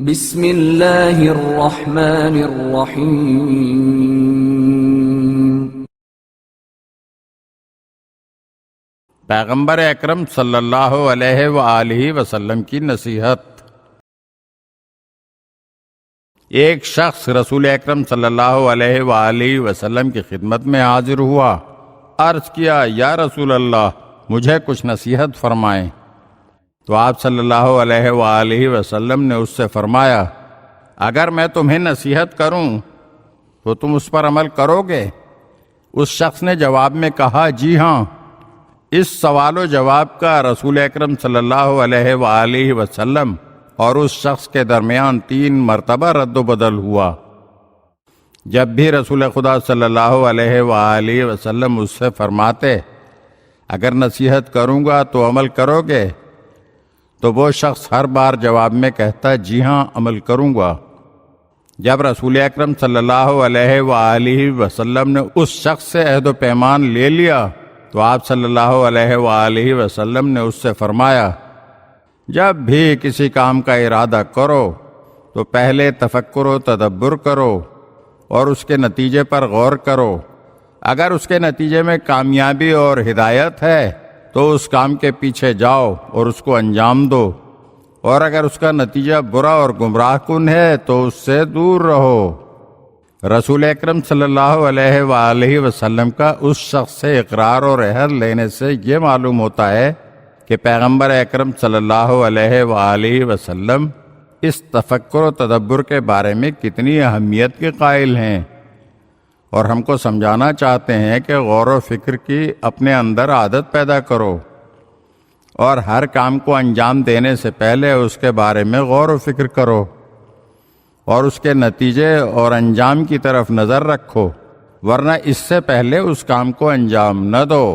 بسم اللہ الرحمن الرحیم۔ پیغمبر اکرم صلی اللہ علیہ وآلہ وسلم کی نصیحت۔ ایک شخص رسول اکرم صلی اللہ علیہ وآلہ وسلم کی خدمت میں حاضر ہوا۔ عرض کیا، یا رسول اللہ، مجھے کچھ نصیحت فرمائیں۔ تو آپ صلی اللہ علیہ وآلہ وسلم نے اس سے فرمایا، اگر میں تمہیں نصیحت کروں تو تم اس پر عمل کرو گے؟ اس شخص نے جواب میں کہا، جی ہاں۔ اس سوال و جواب کا رسول اکرم صلی اللہ علیہ وآلہ وسلم اور اس شخص کے درمیان 3 مرتبہ رد و بدل ہوا۔ جب بھی رسول خدا صلی اللہ علیہ وآلہ وسلم اس سے فرماتے، اگر نصیحت کروں گا تو عمل کرو گے؟ تو وہ شخص ہر بار جواب میں کہتا، جی ہاں، عمل کروں گا۔ جب رسول اکرم صلی اللہ علیہ وآلہ وسلم نے اس شخص سے عہد و پیمان لے لیا تو آپ صلی اللہ علیہ وآلہ وسلم نے اس سے فرمایا، جب بھی کسی کام کا ارادہ کرو تو پہلے تفکر و تدبر کرو اور اس کے نتیجے پر غور کرو۔ اگر اس کے نتیجے میں کامیابی اور ہدایت ہے تو اس کام کے پیچھے جاؤ اور اس کو انجام دو، اور اگر اس کا نتیجہ برا اور گمراہ کن ہے تو اس سے دور رہو۔ رسول اکرم صلی اللہ علیہ وآلہ وسلم کا اس شخص سے اقرار اور عہد لینے سے یہ معلوم ہوتا ہے کہ پیغمبر اکرم صلی اللہ علیہ وآلہ وسلم اس تفکر و تدبر کے بارے میں کتنی اہمیت کے قائل ہیں، اور ہم کو سمجھانا چاہتے ہیں کہ غور و فکر کی اپنے اندر عادت پیدا کرو، اور ہر کام کو انجام دینے سے پہلے اس کے بارے میں غور و فکر کرو اور اس کے نتیجے اور انجام کی طرف نظر رکھو، ورنہ اس سے پہلے اس کام کو انجام نہ دو۔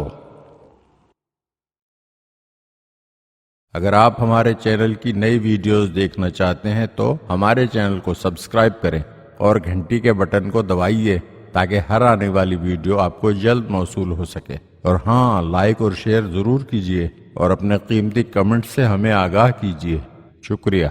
اگر آپ ہمارے چینل کی نئی ویڈیوز دیکھنا چاہتے ہیں تو ہمارے چینل کو سبسکرائب کریں اور گھنٹی کے بٹن کو دبائیے تاکہ ہر آنے والی ویڈیو آپ کو جلد موصول ہو سکے۔ اور ہاں، لائک اور شیئر ضرور کیجیے اور اپنے قیمتی کمنٹ سے ہمیں آگاہ کیجیے۔ شکریہ۔